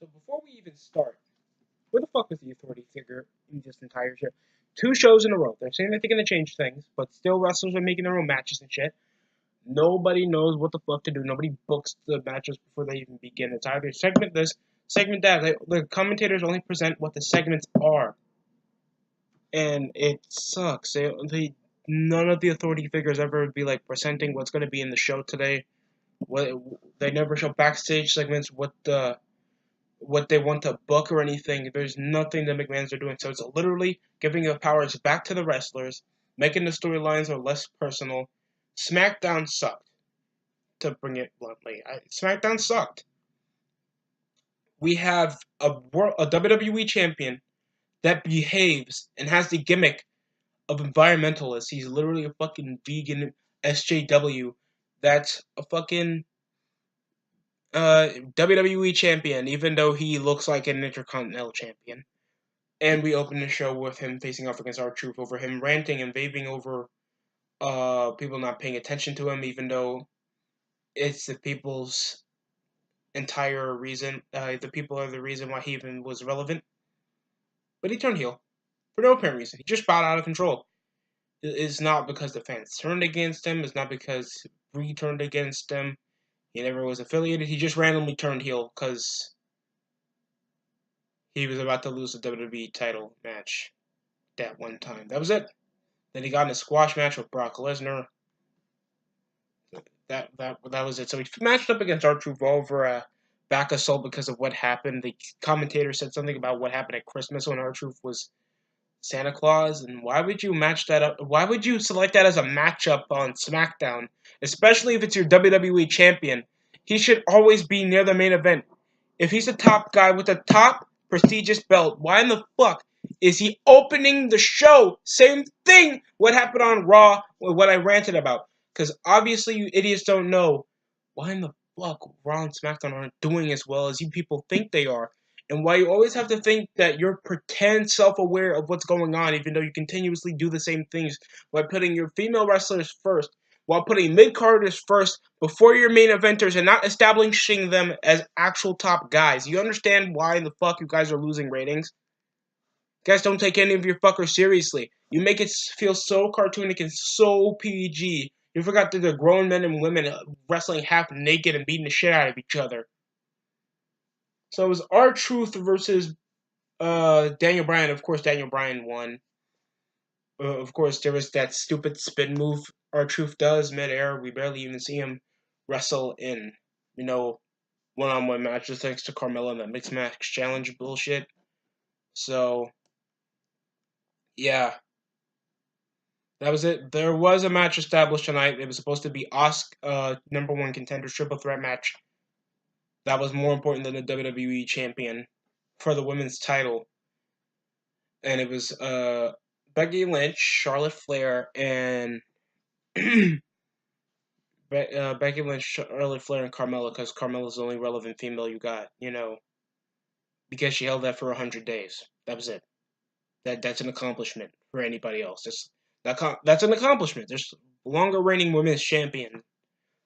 So before we even start, where the fuck was the authority figure in this entire show? 2 shows in a row. They're saying that they're gonna change things, but still wrestlers are making their own matches and shit. Nobody knows what the fuck to do. Nobody books the matches before they even begin. It's either segment this, segment that. The commentators only present what the segments are, and it sucks. None of the authority figures ever be like presenting what's gonna be in the show today. What they never show backstage segments. What they want to book or anything. There's nothing the McMahons are doing. So it's literally giving the powers back to the wrestlers, making the storylines are less personal. SmackDown sucked, to bring it bluntly. SmackDown sucked. We have a WWE champion that behaves and has the gimmick of environmentalist. He's literally a fucking vegan SJW. That's a fucking WWE champion, even though he looks like an Intercontinental champion. And we open the show with him facing off against R-Truth over him ranting and raving over people not paying attention to him, even though it's the people's entire reason. The people are the reason why he even was relevant. But he turned heel for no apparent reason. He just bowed out of control. It's not because the fans turned against him. It's not because Bree turned against him. He never was affiliated. He just randomly turned heel because he was about to lose the WWE title match that one time. That was it. Then he got in a squash match with Brock Lesnar. That was it. So he matched up against R-Truth over a back assault because of what happened. The commentator said something about what happened at Christmas when R-Truth was Santa Claus, and why would you match that up? Why would you select that as a matchup on SmackDown, especially if it's your WWE champion? He should always be near the main event. If he's the top guy with the top prestigious belt, why in the fuck is he opening the show? Same thing what happened on Raw with what I ranted about. Because obviously you idiots don't know why in the fuck Raw and SmackDown aren't doing as well as you people think they are. And why you always have to think that you're pretend self-aware of what's going on, even though you continuously do the same things by putting your female wrestlers first, while putting mid-carders first before your main eventers and not establishing them as actual top guys. You understand why the fuck you guys are losing ratings? You guys don't take any of your fuckers seriously. You make it feel so cartoonic and so PG. You forgot that they're grown men and women wrestling half naked and beating the shit out of each other. So it was R-Truth versus Daniel Bryan. Of course, Daniel Bryan won. Of course, there was that stupid spin move R-Truth does mid-air. We barely even see him wrestle in, one-on-one matches thanks to Carmella and that mixed match challenge bullshit. So, yeah. That was it. There was a match established tonight. It was supposed to be number one contender triple threat match. That was more important than the WWE champion for the women's title. And it was Becky Lynch, Charlotte Flair, and Becky Lynch, Charlotte Flair, and Carmella, because Carmella's the only relevant female you got, because she held that for 100 days. That was it. That's an accomplishment for anybody else. That's an accomplishment. There's longer reigning women's champion,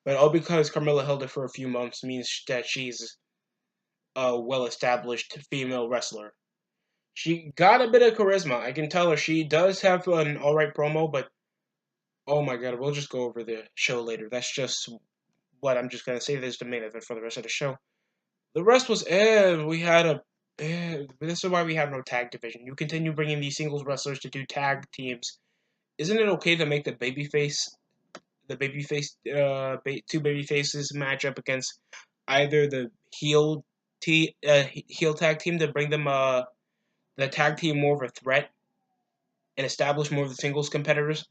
but all because Carmella held it for a few months means that she's a well-established female wrestler. She got a bit of charisma. I can tell her she does have an alright promo, but oh my god, we'll just go over the show later. That's just what I'm just gonna say. This is the main event for the rest of the show. The rest was we had a this is why we have no tag division. You continue bringing these singles wrestlers to do tag teams. Isn't it okay to make the two baby faces match up against either the heel tag team to bring them the tag team more of a threat and establish more of the singles competitors?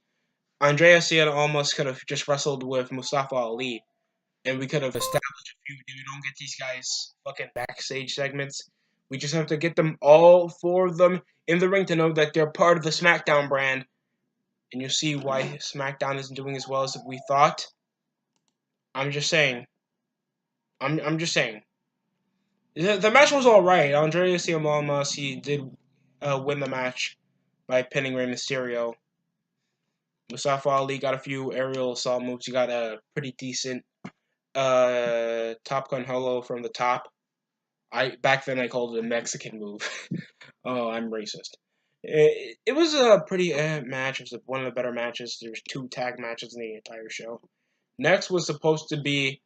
Andreas Cien almost could have just wrestled with Mustafa Ali, and we could have established a feud. We don't get these guys fucking backstage segments. We just have to get them, all four of them, in the ring to know that they're part of the SmackDown brand. And you see why SmackDown isn't doing as well as we thought. I'm just saying. I'm just saying. The match was alright. Andreas Cien he did win the match by pinning Rey Mysterio. Mustafa Ali got a few aerial assault moves. He got a pretty decent Top Gun Holo from the top. I back then I called it a Mexican move. Oh, I'm racist. It was a pretty match. It was one of the better matches. There's 2 tag matches in the entire show. Next was supposed to be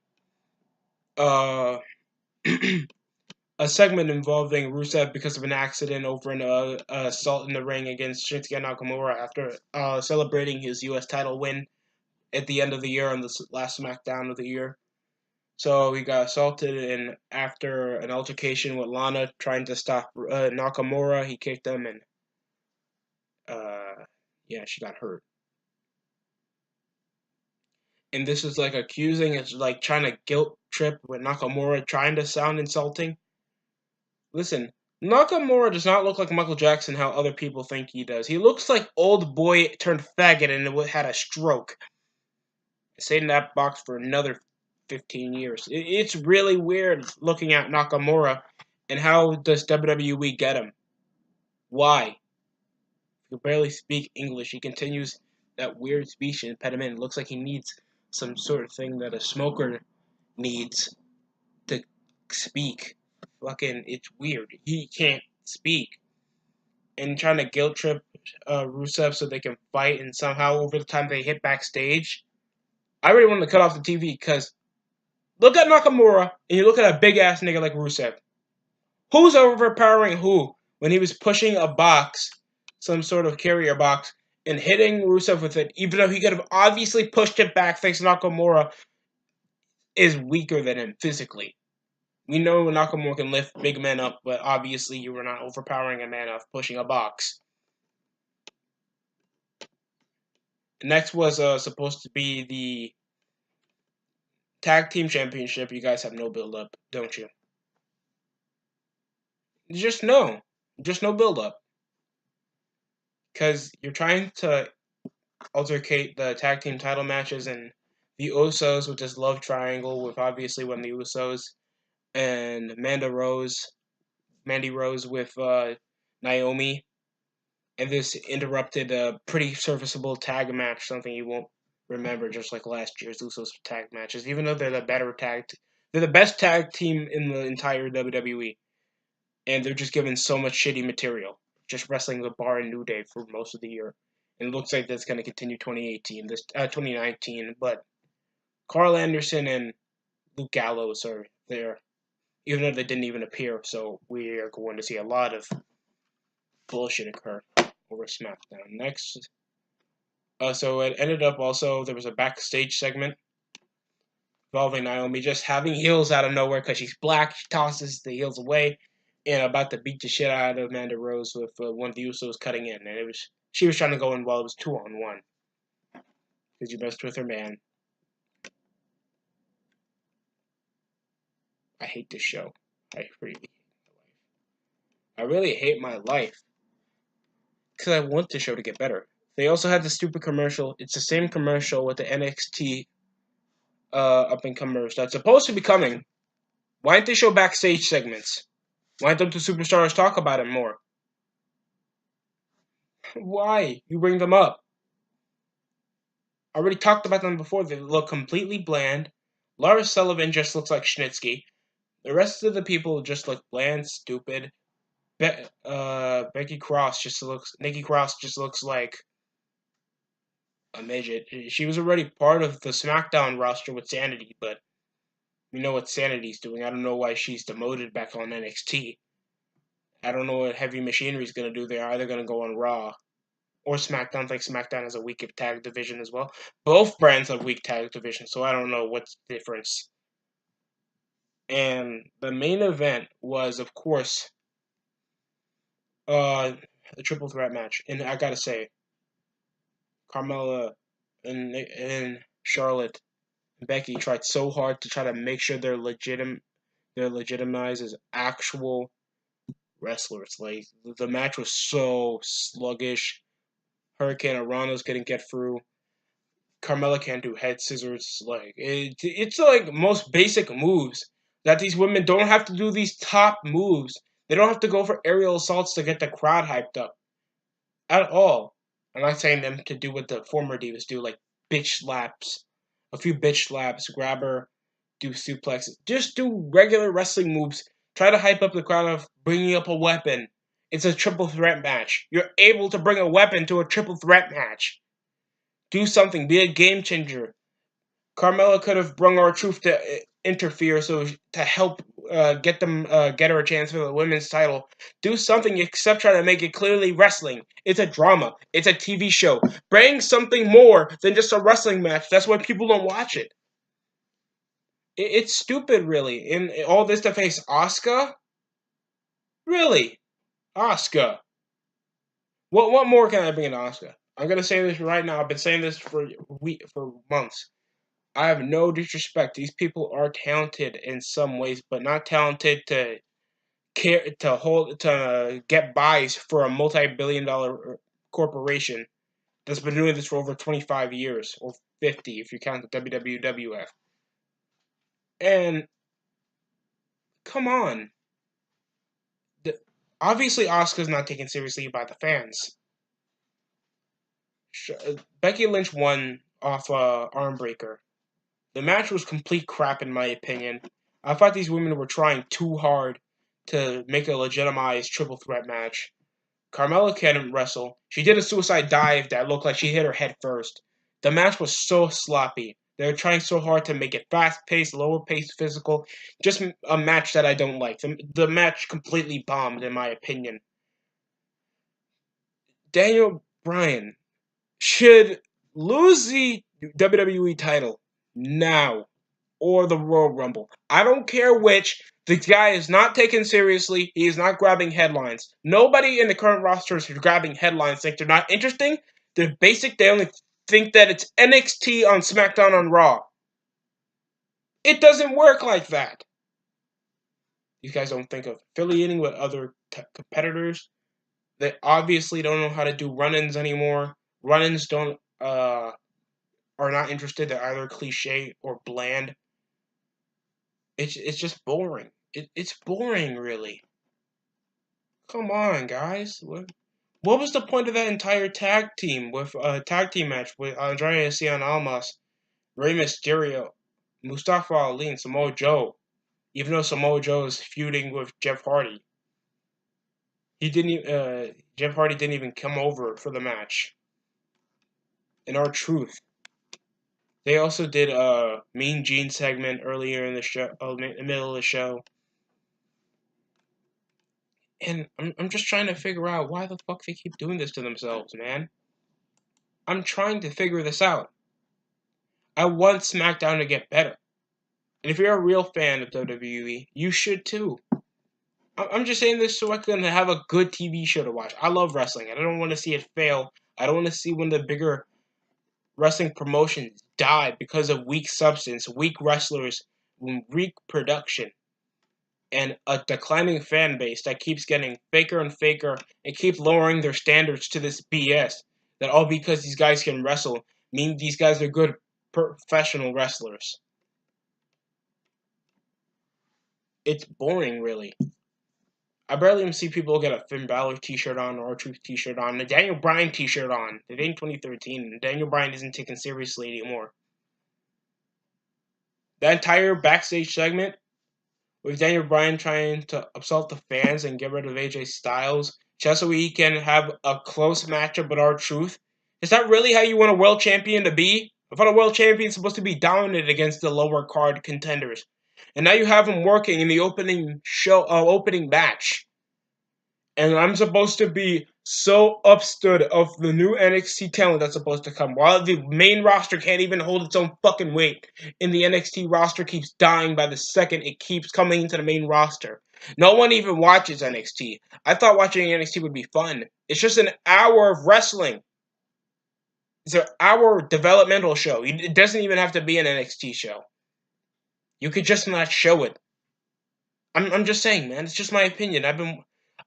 uh, a segment involving Rusev because of an accident over an assault in the ring against Shinsuke Nakamura after celebrating his U.S. title win at the end of the year on the last SmackDown of the year. So he got assaulted, and after an altercation with Lana trying to stop Nakamura, he kicked him, and yeah, she got hurt. And this is like accusing, it's like trying to guilt trip with Nakamura, trying to sound insulting. Listen, Nakamura does not look like Michael Jackson how other people think he does. He looks like old boy turned faggot and had a stroke. Stayed in that box for another 15 years. It's really weird looking at Nakamura and how does WWE get him? Why? He can barely speak English. He continues that weird speech impediment. It looks like he needs some sort of thing that a smoker needs to speak. Fucking, it's weird. He can't speak. And trying to guilt trip Rusev so they can fight, and somehow over the time they hit backstage. I really wanted to cut off the TV because look at Nakamura and you look at a big ass nigga like Rusev. Who's overpowering who when he was pushing a box, some sort of carrier box, and hitting Rusev with it, even though he could have obviously pushed it back thanks to Nakamura, is weaker than him physically. We know Nakamura can lift big men up, but obviously you were not overpowering a man off pushing a box. Next was supposed to be the Tag Team Championship. You guys have no build up, don't you? Just no. Just no build up. Because you're trying to altercate the tag team title matches and the Usos with this love triangle with obviously one of the Usos and Mandy Rose with Naomi. And this interrupted a pretty serviceable tag match, something you won't remember, just like last year's Usos tag matches, even though they're they're the best tag team in the entire WWE. And they're just given so much shitty material, just wrestling the Bar and New Day for most of the year. And it looks like that's going to continue 2019, but Carl Anderson and Luke Gallows are there, even though they didn't even appear, so we are going to see a lot of bullshit occur over SmackDown. Next, so it ended up also, there was a backstage segment involving Naomi just having heels out of nowhere because she's black. She tosses the heels away and about to beat the shit out of Amanda Rose with one of the Usos cutting in. And she was trying to go in while it was 2-on-1 because you messed with her man. I hate this show. I really hate my life because I want the show to get better. They also had the stupid commercial. It's the same commercial with the NXT up and comers that's supposed to be coming. Why didn't they show backstage segments? Why don't the superstars talk about it more? Why? You bring them up. I already talked about them before. They look completely bland. Lars Sullivan just looks like Schnitsky. The rest of the people just look bland, stupid. Nikki Cross just looks like a midget. She was already part of the SmackDown roster with Sanity, but we know what Sanity's doing. I don't know why she's demoted back on NXT. I don't know what Heavy Machinery's gonna do. They're either gonna go on Raw or SmackDown. I think SmackDown has a weak tag division as well. Both brands have weak tag division, so I don't know what's the difference. And the main event was, of course, a triple threat match. And I gotta say, Carmella and Charlotte and Becky tried so hard to try to make sure they're legitimized as actual wrestlers. Like the match was so sluggish. Hurricane Aranos couldn't get through. Carmella can't do head scissors. Like it's like most basic moves that these women don't have to do these top moves. They don't have to go for aerial assaults to get the crowd hyped up at all. I'm not saying them to do what the former divas do, like bitch slaps, a few bitch slaps, grab her, do suplexes. Just do regular wrestling moves Try to hype up the crowd of bringing up a weapon. It's a triple threat match. You're able to bring a weapon to a triple threat match. Do something. Be a game changer. Carmella could have brung R-Truth to interfere to help get her a chance for the women's title. Do something except try to make it clearly wrestling. It's a drama. It's a TV show. Bring something more than just a wrestling match. That's why people don't watch it. It's stupid, really. And all this to face Asuka? Really? Asuka. What more can I bring in Asuka? I'm gonna say this right now. I've been saying this for months. I have no disrespect. These people are talented in some ways, but not talented to get buys for a multi-billion-dollar corporation that's been doing this for over 25 years or 50 if you count the WWF. And come on, obviously Asuka's not taken seriously by the fans. Becky Lynch won off Armbreaker. The match was complete crap in my opinion. I thought these women were trying too hard to make a legitimized triple threat match. Carmella couldn't wrestle. She did a suicide dive that looked like she hit her head first. The match was so sloppy. They were trying so hard to make it fast-paced, lower-paced, physical. Just a match that I don't like. The match completely bombed, in my opinion. Daniel Bryan should lose the WWE title now or the Royal Rumble. I don't care which. The guy is not taken seriously. He is not grabbing headlines. Nobody in the current roster is grabbing headlines. Think they're not interesting. They're basic. They only think that it's NXT on SmackDown on Raw. It doesn't work like that. You guys don't think of affiliating with other competitors. They obviously don't know how to do run-ins anymore. Run-ins are not interested. They're either cliche or bland. It's just boring. It's boring, really. Come on, guys. What was the point of that entire tag team with tag team match with Andrade Cien Almas, Rey Mysterio, Mustafa Ali, and Samoa Joe? Even though Samoa Joe is feuding with Jeff Hardy, Jeff Hardy didn't even come over for the match. In R-Truth, they also did a Mean Gene segment earlier in the show, in the middle of the show. And I'm just trying to figure out why the fuck they keep doing this to themselves, man. I'm trying to figure this out. I want SmackDown to get better. And if you're a real fan of WWE, you should too. I'm just saying this so I can have a good TV show to watch. I love wrestling, and I don't want to see it fail. I don't want to see one of the bigger wrestling promotions die because of weak substance, weak wrestlers, weak production, and a declining fan base that keeps getting faker and faker and keep lowering their standards to this BS. That all because these guys can wrestle mean these guys are good professional wrestlers. It's boring, really. I barely even see people get a Finn Balor t-shirt on or a Truth t-shirt on, a Daniel Bryan t-shirt on. It ain't 2013, and Daniel Bryan isn't taken seriously anymore. That entire backstage segment with Daniel Bryan trying to upset the fans and get rid of AJ Styles just so he can have a close matchup with R-Truth. Is that really how you want a world champion to be? I thought a world champion is supposed to be dominant against the lower card contenders. And now you have him working in the opening match. And I'm supposed to be so upstood of the new NXT talent that's supposed to come. While the main roster can't even hold its own fucking weight. And the NXT roster keeps dying by the second it keeps coming into the main roster. No one even watches NXT. I thought watching NXT would be fun. It's just an hour of wrestling. It's an hour developmental show. It doesn't even have to be an NXT show. You could just not show it. I'm just saying, man. It's just my opinion.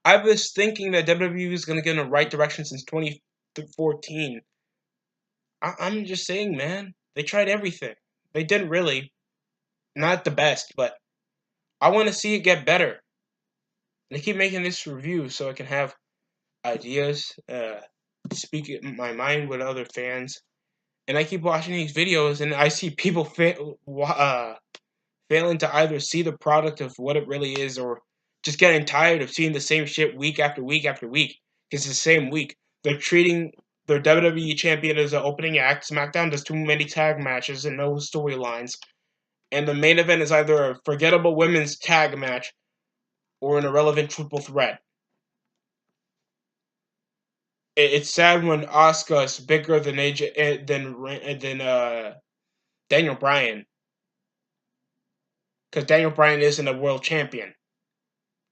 I was thinking that WWE is gonna get in the right direction since 2014. I'm just saying, man. They tried everything. They didn't really. Not the best, but I want to see it get better. And I keep making this review so I can have ideas, speak my mind with other fans. And I keep watching these videos, and I see people failing to either see the product of what it really is or just getting tired of seeing the same shit week after week after week. It's the same week. They're treating their WWE champion as an opening act. SmackDown does too many tag matches and no storylines. And the main event is either a forgettable women's tag match or an irrelevant triple threat. It's sad when Asuka's bigger than Daniel Bryan, because Daniel Bryan isn't a world champion.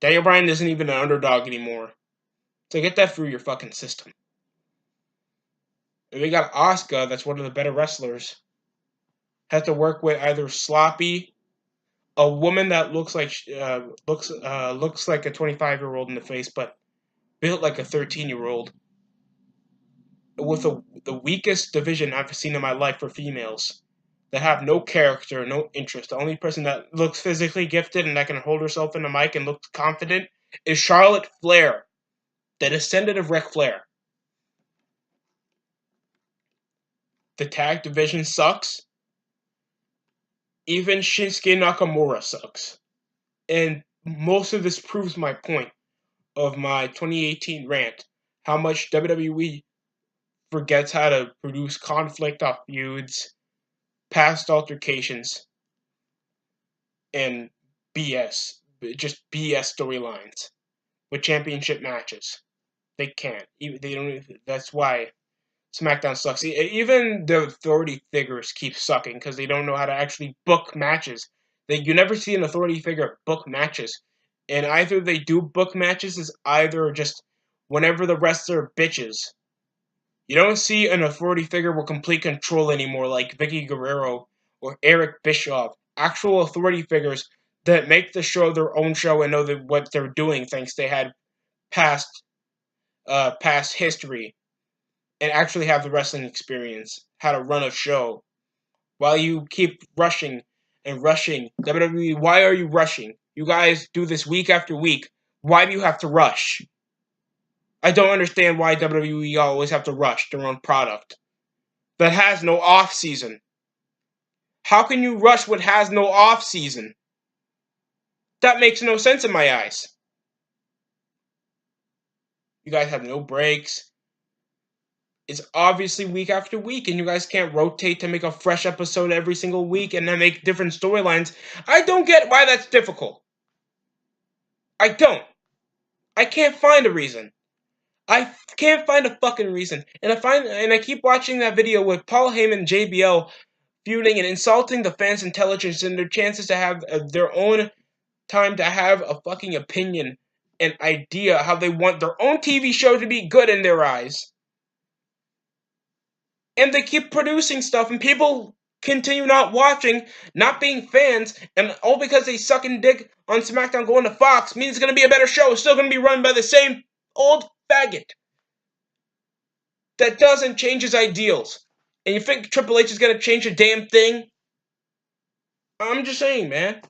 Daniel Bryan isn't even an underdog anymore. So get that through your fucking system. And we got Asuka, that's one of the better wrestlers, has to work with either sloppy, a woman that looks like looks like a 25-year-old in the face, but built like a 13-year-old, with the weakest division I've seen in my life for females, that have no character, no interest. The only person that looks physically gifted and that can hold herself in the mic and looks confident is Charlotte Flair, the descendant of Ric Flair. The tag division sucks. Even Shinsuke Nakamura sucks. And most of this proves my point of my 2018 rant. How much WWE forgets how to produce conflict off feuds, past altercations, and BS. Just BS storylines with championship matches. They can't. They don't. That's why SmackDown sucks. Even the authority figures keep sucking because they don't know how to actually book matches. You never see an authority figure book matches, and either they do book matches is either just whenever the wrestler bitches. You don't see an authority figure with complete control anymore, like Vicky Guerrero or Eric Bischoff. Actual authority figures that make the show their own show and know what they're doing, thanks they had past past history and actually have the wrestling experience, how to run a show. While you keep rushing and rushing, WWE, why are you rushing? You guys do this week after week. Why do you have to rush? I don't understand why WWE always have to rush their own product that has no off season. How can you rush what has no off season? That makes no sense in my eyes. You guys have no breaks. It's obviously week after week, and you guys can't rotate to make a fresh episode every single week and then make different storylines. I don't get why that's difficult. I don't. I can't find a reason. I can't find a fucking reason. And I keep watching that video with Paul Heyman and JBL feuding and insulting the fans' intelligence and their chances to have their own time to have a fucking opinion and idea how they want their own TV show to be good in their eyes. And they keep producing stuff, and people continue not watching, not being fans, and all because they suck and dick on SmackDown going to Fox means it's going to be a better show. It's still going to be run by the same old faggot that doesn't change his ideals. And you think Triple H is going to change a damn thing? I'm just saying, man.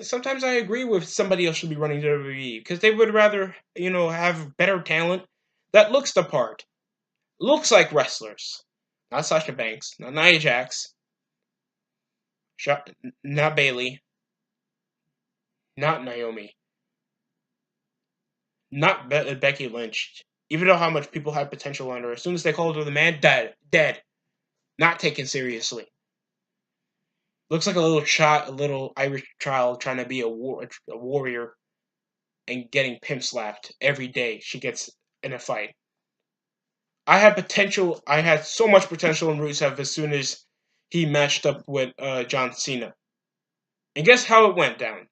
Sometimes I agree with somebody else should be running WWE because they would rather, have better talent that looks the part. Looks like wrestlers. Not Sasha Banks, not Nia Jax, not Bayley, not Naomi, not Becky Lynch. Even though how much people had potential on her, as soon as they called her the man, dead, not taken seriously. Looks like a little Irish child trying to be a warrior and getting pimp slapped every day she gets in a fight. I had so much potential in Rusev as soon as he matched up with John Cena. And guess how it went down?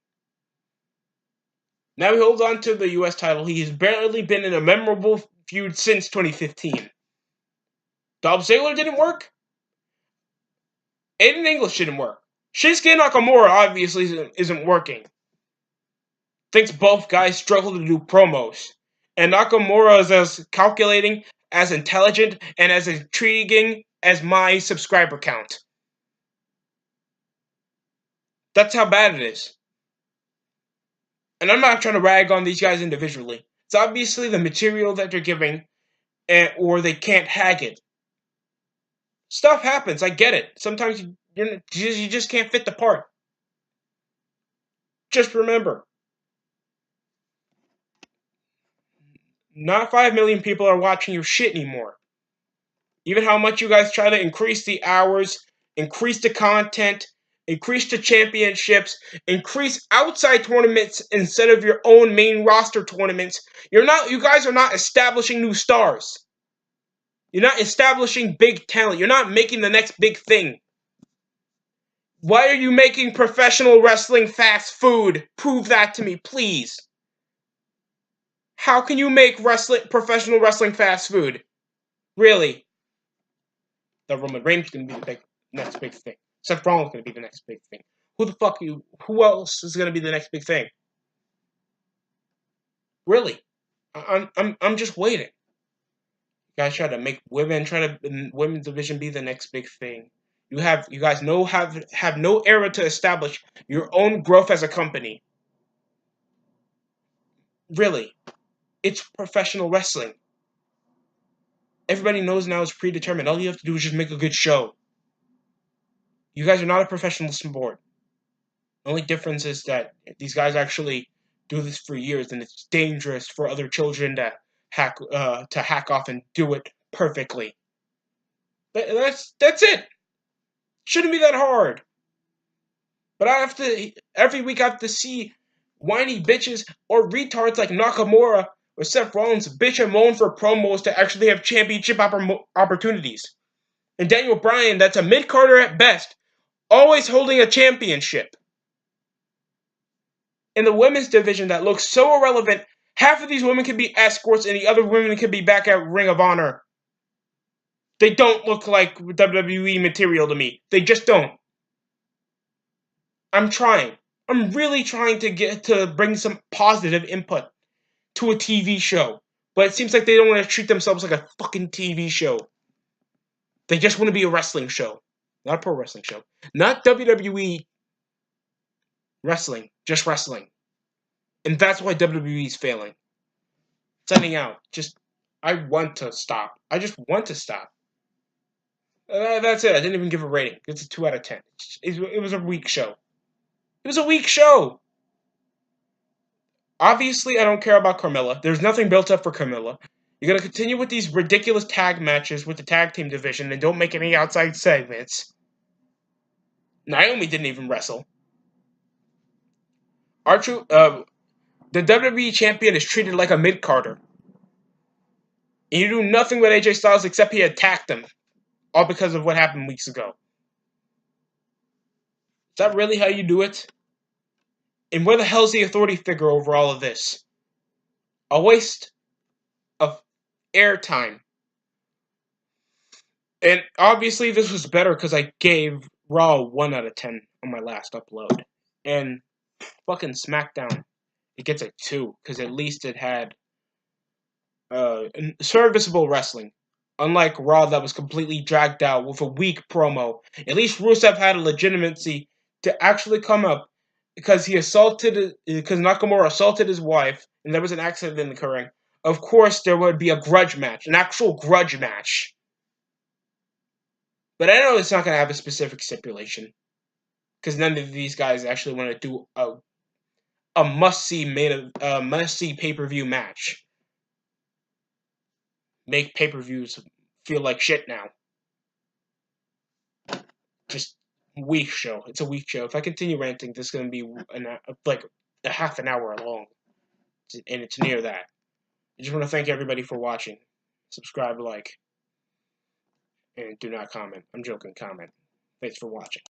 Now he holds on to the U.S. title. He has barely been in a memorable feud since 2015. Dolph Ziggler didn't work. Aiden English didn't work. Shinsuke Nakamura obviously isn't working. Thinks both guys struggle to do promos. And Nakamura is as calculating, as intelligent, and as intriguing as my subscriber count. That's how bad it is. And I'm not trying to rag on these guys individually. It's obviously the material that they're giving, or they can't hack it. Stuff happens. I get it. Sometimes you just can't fit the part. Just remember, not 5 million people are watching your shit anymore. Even how much you guys try to increase the hours, increase the content, increase the championships, increase outside tournaments instead of your own main roster tournaments, you guys are not establishing new stars. You're not establishing big talent. You're not making the next big thing. Why are you making professional wrestling fast food? Prove that to me, please. How can you make professional wrestling fast food? Really? The Roman Reigns is going to be the next big thing. Seth Rollins is going to be the next big thing. Who else is going to be the next big thing? Really? I'm just waiting. You guys try to make women's division be the next big thing. You guys have no era to establish your own growth as a company. Really, it's professional wrestling. Everybody knows now it's predetermined. All you have to do is just make a good show. You guys are not a professional sport. The only difference is that these guys actually do this for years, and it's dangerous for other children to hack off and do it perfectly. That's it. Shouldn't be that hard. But every week I have to see whiny bitches or retards like Nakamura or Seth Rollins bitch and moan for promos to actually have championship opportunities. And Daniel Bryan, that's a mid-carder at best, always holding a championship. In the women's division that looks so irrelevant, half of these women can be escorts and the other women can be back at Ring of Honor. They don't look like WWE material to me. They just don't. I'm trying. I'm really trying to bring some positive input to a TV show. But it seems like they don't want to treat themselves like a fucking TV show. They just want to be a wrestling show. Not a pro wrestling show. Not WWE wrestling. Just wrestling. And that's why WWE is failing. Sending out. I want to stop. I just want to stop. That's it. I didn't even give a rating. It's a 2 out of 10. It was a weak show. It was a weak show. Obviously, I don't care about Carmella. There's nothing built up for Carmella. You're going to continue with these ridiculous tag matches with the tag team division and don't make any outside segments. Naomi didn't even wrestle. The WWE champion is treated like a mid-carder. And you do nothing with AJ Styles except he attacked him. All because of what happened weeks ago. Is that really how you do it? And where the hell's the authority figure over all of this? A waste of airtime. And obviously this was better because I gave Raw 1 out of 10 on my last upload. And fucking SmackDown, it gets a 2 because at least it had serviceable wrestling. Unlike Raw that was completely dragged out with a weak promo. At least Rusev had a legitimacy to actually come up because Nakamura assaulted his wife and there was an accident occurring. Of course there would be a grudge match, an actual grudge match. But I know it's not going to have a specific stipulation. Because none of these guys actually want to do a must-see pay-per-view match. Make pay-per-views feel like shit now. Just weak show. It's a weak show. If I continue ranting, this is going to be like a half an hour long. And it's near that. I just want to thank everybody for watching. Subscribe, like, and do not comment. I'm joking, comment. Thanks for watching.